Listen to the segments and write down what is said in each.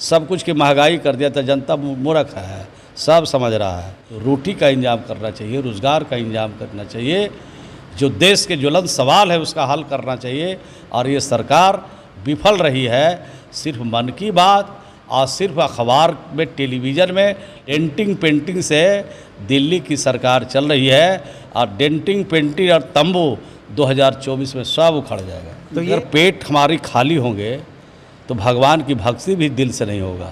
सब कुछ की महंगाई कर दिया तो जनता मूर्ख है, सब समझ रहा है। तो रोटी का इंतजाम करना चाहिए, रोज़गार का इंतजाम करना चाहिए, जो देश के ज्वलंत सवाल है उसका हल करना चाहिए। और ये सरकार विफल रही है, सिर्फ मन की बात और सिर्फ अखबार में, टेलीविज़न में डेंटिंग पेंटिंग से दिल्ली की सरकार चल रही है। और डेंटिंग पेंटिंग और तंबू 2024 में सब उखड़ जाएगा। तो अगर पेट हमारी खाली होंगे तो भगवान की भक्ति भी दिल से नहीं होगा।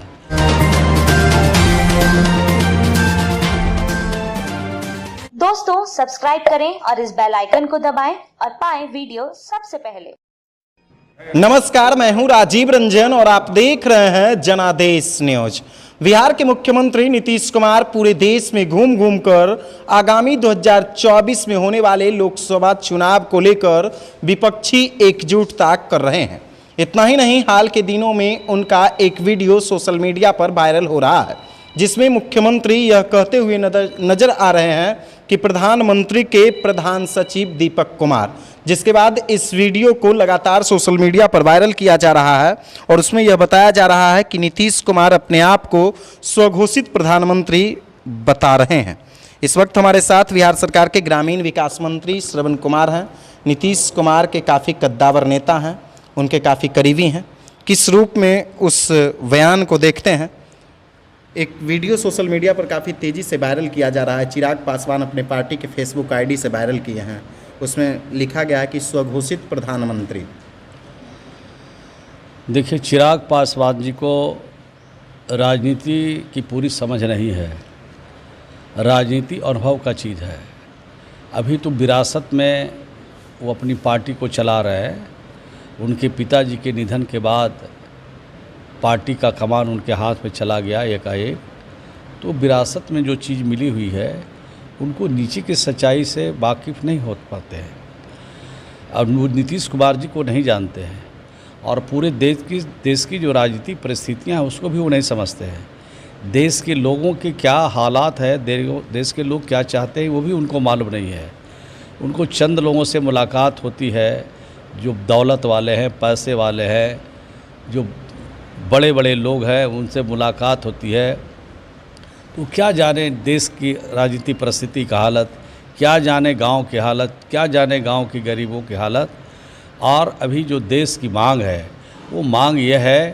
दोस्तों सब्सक्राइब करें और इस बेल आइकन को दबाएं और पाएं वीडियो सबसे पहले। नमस्कार, मैं हूं राजीव रंजन और आप देख रहे हैं जनादेश न्यूज। बिहार के मुख्यमंत्री नीतीश कुमार पूरे देश में घूम घूम कर आगामी 2024 में होने वाले लोकसभा चुनाव को लेकर विपक्षी एकजुटता कर रहे हैं। इतना ही नहीं, हाल के दिनों में उनका एक वीडियो सोशल मीडिया पर वायरल हो रहा है, जिसमें मुख्यमंत्री यह कहते हुए नजर आ रहे हैं कि प्रधानमंत्री के प्रधान सचिव दीपक कुमार, जिसके बाद इस वीडियो को लगातार सोशल मीडिया पर वायरल किया जा रहा है और उसमें यह बताया जा रहा है कि नीतीश कुमार अपने आप को स्वघोषित प्रधानमंत्री बता रहे हैं। इस वक्त हमारे साथ बिहार सरकार के ग्रामीण विकास मंत्री श्रवण कुमार हैं। नीतीश कुमार के काफ़ी कद्दावर नेता हैं, उनके काफ़ी करीबी हैं। किस रूप में उस बयान को देखते हैं। एक वीडियो सोशल मीडिया पर काफ़ी तेज़ी से वायरल किया जा रहा है, चिराग पासवान अपने पार्टी के फेसबुक आईडी से वायरल किए हैं। उसमें लिखा गया है कि स्वघोषित प्रधानमंत्री। देखिए, चिराग पासवान जी को राजनीति की पूरी समझ नहीं है। राजनीति अनुभव का चीज़ है। अभी तो विरासत में वो अपनी पार्टी को चला रहे हैं। उनके पिताजी के निधन के बाद पार्टी का कमान उनके हाथ में चला गया एकाएक। तो विरासत में जो चीज़ मिली हुई है उनको नीचे की सच्चाई से वाकिफ़ नहीं हो पाते हैं और वो नीतीश कुमार जी को नहीं जानते हैं और पूरे देश की जो राजनीतिक परिस्थितियां हैं उसको भी वो नहीं समझते हैं। देश के लोगों के क्या हालात है, देश के लोग क्या चाहते हैं वो भी उनको मालूम नहीं है। उनको चंद लोगों से मुलाकात होती है जो दौलत वाले हैं, पैसे वाले हैं, जो बड़े बड़े लोग हैं, उनसे मुलाकात होती है। तो क्या जाने देश की राजनीतिक परिस्थिति का हालत, क्या जाने गांव की हालत, क्या जाने गांव के गरीबों की हालत। और अभी जो देश की मांग है वो मांग यह है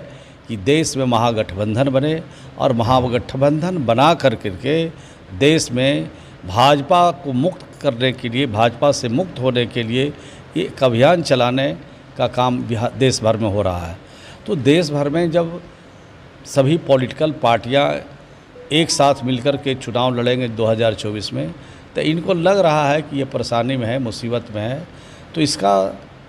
कि देश में महागठबंधन बने और महागठबंधन बना करके देश में भाजपा को मुक्त करने के लिए, भाजपा से मुक्त होने के लिए एक अभियान चलाने का काम देश भर में हो रहा है। तो देश भर में जब सभी पॉलिटिकल पार्टियां एक साथ मिलकर के चुनाव लड़ेंगे 2024 में, तो इनको लग रहा है कि ये परेशानी में है, मुसीबत में है। तो इसका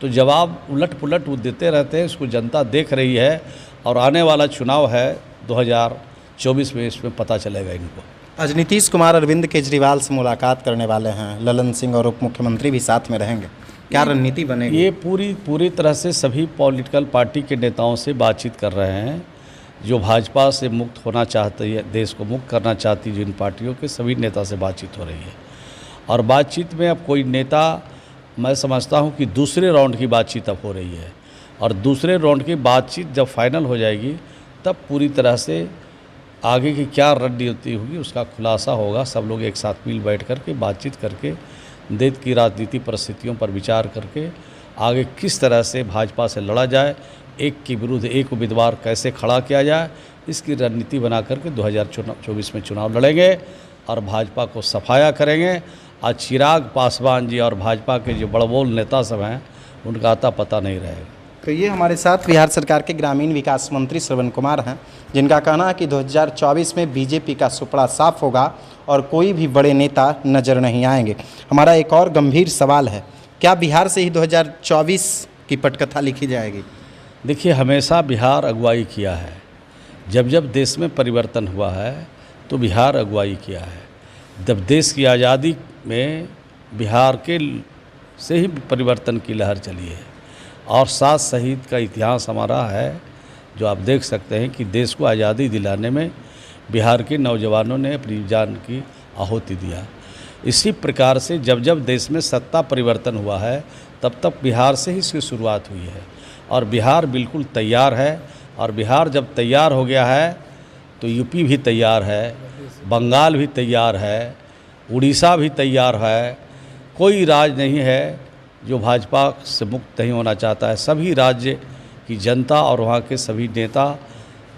तो जवाब उलट पुलट वो देते रहते हैं, इसको जनता देख रही है और आने वाला चुनाव है 2024 में, इसमें पता चलेगा इनको। आज नीतीश कुमार अरविंद केजरीवाल से मुलाकात करने वाले हैं, ललन सिंह और उप मुख्यमंत्री भी साथ में रहेंगे। क्या रणनीति बनेगी? ये पूरी तरह से सभी पॉलिटिकल पार्टी के नेताओं से बातचीत कर रहे हैं। जो भाजपा से मुक्त होना चाहती है, देश को मुक्त करना चाहती जिन पार्टियों के, सभी नेता से बातचीत हो रही है। और बातचीत में अब कोई नेता, मैं समझता हूं कि दूसरे राउंड की बातचीत अब हो रही है और दूसरे राउंड की बातचीत जब फाइनल हो जाएगी तब पूरी तरह से आगे की क्या रणनीति होगी उसका खुलासा होगा। सब लोग एक साथ मिल बैठ कर के बातचीत करके देश की राजनीतिक परिस्थितियों पर विचार करके आगे किस तरह से भाजपा से लड़ा जाए, एक के विरुद्ध एक उम्मीदवार कैसे खड़ा किया जाए, इसकी रणनीति बना करके 2024 में चुनाव लड़ेंगे और भाजपा को सफाया करेंगे। आज चिराग पासवान जी और भाजपा के जो बड़बोल नेता सब हैं उनका आता पता नहीं रहेगा। तो ये हमारे साथ बिहार सरकार के ग्रामीण विकास मंत्री श्रवण कुमार हैं, जिनका कहना है कि 2024 में बीजेपी का सुपड़ा साफ होगा और कोई भी बड़े नेता नजर नहीं आएंगे। हमारा एक और गंभीर सवाल है, क्या बिहार से ही 2024 की पटकथा लिखी जाएगी? देखिए, हमेशा बिहार अगुवाई किया है। जब जब देश में परिवर्तन हुआ है तो बिहार अगुवाई किया है। जब देश की आज़ादी में बिहार के से ही परिवर्तन की लहर चली है और 7 शहीद का इतिहास हमारा है, जो आप देख सकते हैं कि देश को आज़ादी दिलाने में बिहार के नौजवानों ने अपनी जान की आहुति दिया। इसी प्रकार से जब जब देश में सत्ता परिवर्तन हुआ है तब तक बिहार से ही इसकी शुरुआत हुई है और बिहार बिल्कुल तैयार है और बिहार जब तैयार हो गया है तो यूपी भी तैयार है, बंगाल भी तैयार है, उड़ीसा भी तैयार है। कोई राज्य नहीं है जो भाजपा से मुक्त नहीं होना चाहता है। सभी राज्य की जनता और वहाँ के सभी नेता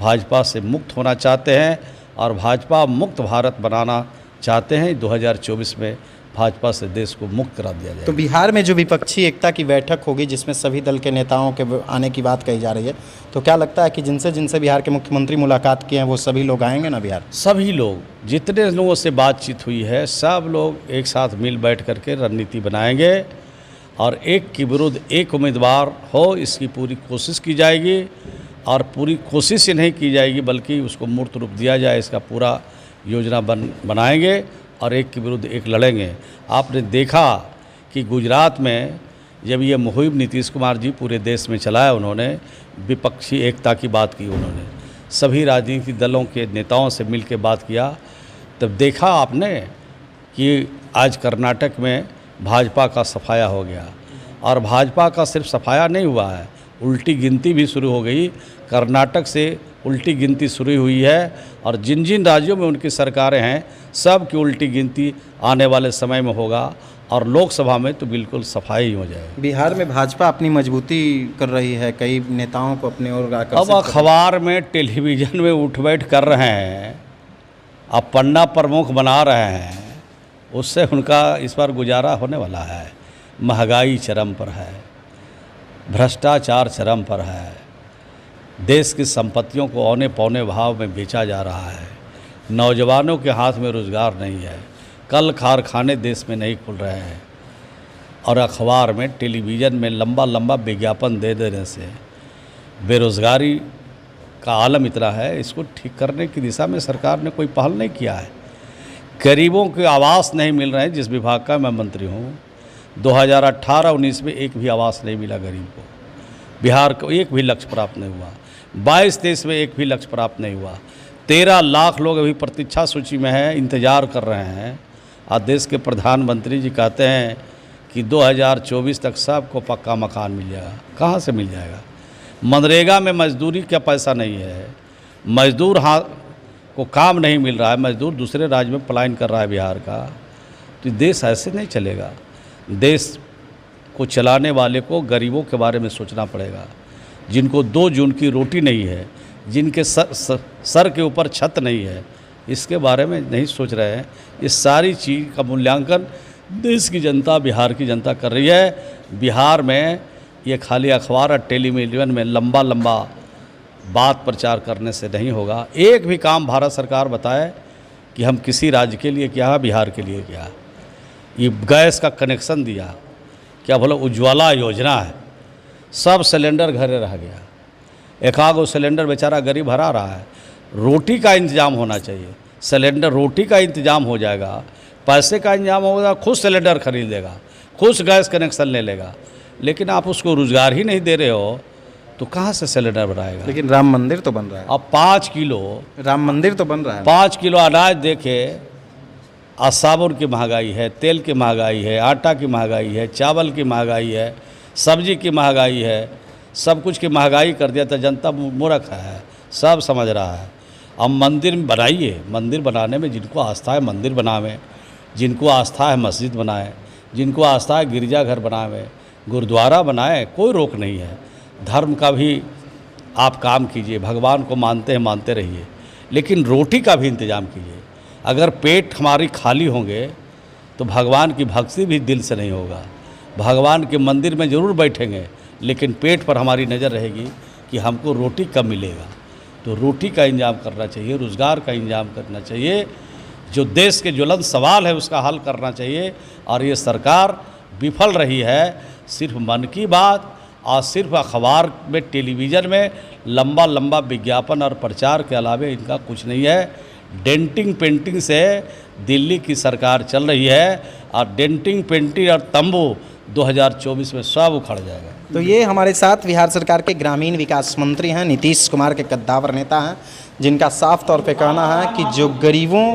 भाजपा से मुक्त होना चाहते हैं और भाजपा मुक्त भारत बनाना चाहते हैं। 2024 में भाजपा से देश को मुक्त करा दिया जाए। तो बिहार में जो विपक्षी एकता की बैठक होगी जिसमें सभी दल के नेताओं के आने की बात कही जा रही है, तो क्या लगता है कि जिनसे जिनसे बिहार के मुख्यमंत्री मुलाकात किए हैं वो सभी लोग आएंगे ना बिहार? सभी लोग, जितने लोगों से बातचीत हुई है, सब लोग एक साथ मिल बैठ करके रणनीति बनाएंगे और एक के विरुद्ध एक उम्मीदवार हो, इसकी पूरी कोशिश की जाएगी। और पूरी कोशिश ही नहीं की जाएगी बल्कि उसको मूर्त रूप दिया जाए, इसका पूरा योजना बनाएंगे और एक के विरुद्ध एक लड़ेंगे। आपने देखा कि गुजरात में जब ये मुहिम नीतीश कुमार जी पूरे देश में चलाया, उन्होंने विपक्षी एकता की बात की, उन्होंने सभी राजनीतिक दलों के नेताओं से मिल के बात किया। तब देखा आपने कि आज कर्नाटक में भाजपा का सफाया हो गया और भाजपा का सिर्फ सफाया नहीं हुआ है, उल्टी गिनती भी शुरू हो गई। कर्नाटक से उल्टी गिनती शुरू हुई है और जिन जिन राज्यों में उनकी सरकारें हैं सब की उल्टी गिनती आने वाले समय में होगा और लोकसभा में तो बिल्कुल सफाई हो जाएगी। बिहार में भाजपा अपनी मजबूती कर रही है, कई नेताओं को अपने ओर आकर्षित अब अखबार में टेलीविज़न में उठ बैठ कर रहे हैं, अब पन्ना प्रमुख बना रहे हैं, उससे उनका इस बार गुजारा होने वाला है। महंगाई चरम पर है, भ्रष्टाचार चरम पर है, देश की संपत्तियों को औने पौने भाव में बेचा जा रहा है, नौजवानों के हाथ में रोज़गार नहीं है, कल कारखाने देश में नहीं खुल रहे हैं और अखबार में टेलीविज़न में लंबा लंबा विज्ञापन दे देने से बेरोज़गारी का आलम इतना है। इसको ठीक करने की दिशा में सरकार ने कोई पहल नहीं किया है। गरीबों के आवास नहीं मिल रहे हैं, जिस विभाग का मैं मंत्री हूँ। 2018-19 में एक भी आवास नहीं मिला गरीब को, बिहार को एक भी लक्ष्य प्राप्त नहीं हुआ। 22-23 में एक भी लक्ष्य प्राप्त नहीं हुआ। 13 लाख लोग अभी प्रतीक्षा सूची में हैं, इंतज़ार कर रहे हैं। आज देश के प्रधानमंत्री जी कहते हैं कि 2024 तक सबको पक्का मकान मिल जाएगा। कहाँ से मिल जाएगा? मनरेगा में मजदूरी का पैसा नहीं है, मजदूर को काम नहीं मिल रहा है, मजदूर दूसरे राज्य में पलायन कर रहा है बिहार का। तो देश ऐसे नहीं चलेगा। देश को चलाने वाले को गरीबों के बारे में सोचना पड़ेगा, जिनको 2 जून की रोटी नहीं है, जिनके सर के ऊपर छत नहीं है, इसके बारे में नहीं सोच रहे हैं। इस सारी चीज़ का मूल्यांकन देश की जनता, बिहार की जनता कर रही है। बिहार में ये खाली अखबार और टेलीविज़न में लंबा लंबा बात प्रचार करने से नहीं होगा। एक भी काम भारत सरकार बताए कि हम किसी राज्य के लिए क्या है, बिहार के लिए क्या है। ये गैस का कनेक्शन दिया, क्या बोलो उज्ज्वला योजना है, सब सिलेंडर घरे रह गया। एकागो सिलेंडर बेचारा गरीब भरा रहा है। रोटी का इंतज़ाम होना चाहिए, सिलेंडर रोटी का इंतज़ाम हो जाएगा, पैसे का इंतजाम होगा, खुद सिलेंडर खरीदेगा, खुद गैस कनेक्शन ले लेगा। लेकिन आप उसको रोज़गार ही नहीं दे रहे हो तो कहाँ से सिलेंडर बनाएगा? लेकिन राम मंदिर तो बन रहा है। अब 5 किलो राम मंदिर तो बन रहा है। 5 किलो अनाज देखे, आज साबुन की महंगाई है, तेल की महंगाई है, आटा की महंगाई है, चावल की महंगाई है, सब्जी की महंगाई है, सब कुछ की महंगाई कर दिया। तो जनता मूर्ख है, सब समझ रहा है। अब मंदिर बनाइए, मंदिर बनाने में जिनको आस्था है मंदिर बनावे, जिनको आस्था है मस्जिद बनाए, जिनको आस्था है गिरजाघर बनावे, गुरुद्वारा बनाए, कोई रोक नहीं है। धर्म का भी आप काम कीजिए, भगवान को मानते हैं मानते रहिए, लेकिन रोटी का भी इंतज़ाम कीजिए। अगर पेट हमारी खाली होंगे तो भगवान की भक्ति भी दिल से नहीं होगा। भगवान के मंदिर में ज़रूर बैठेंगे, लेकिन पेट पर हमारी नज़र रहेगी कि हमको रोटी कब मिलेगा। तो रोटी का इंतजाम करना चाहिए, रोज़गार का इंतजाम करना चाहिए, जो देश के ज्वलंत सवाल है उसका हल करना चाहिए। और ये सरकार विफल रही है, सिर्फ मन की बात और सिर्फ अखबार में, टेलीविज़न में लंबा लंबा विज्ञापन और प्रचार के अलावे इनका कुछ नहीं है। डेंटिंग पेंटिंग से दिल्ली की सरकार चल रही है और डेंटिंग पेंटिंग और तंबू 2024 में सब उखड़ जाएगा। तो ये हमारे साथ बिहार सरकार के ग्रामीण विकास मंत्री हैं, नीतीश कुमार के कद्दावर नेता हैं, जिनका साफ तौर पे कहना है कि जो गरीबों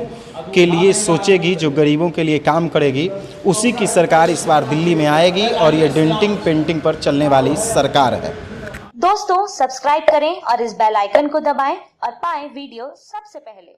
के लिए सोचेगी, जो गरीबों के लिए काम करेगी, उसी की सरकार इस बार दिल्ली में आएगी और ये डेंटिंग पेंटिंग पर चलने वाली सरकार है। दोस्तों सब्सक्राइब करें और इस बेल आइकन को दबाएं और पाएं वीडियो सबसे पहले।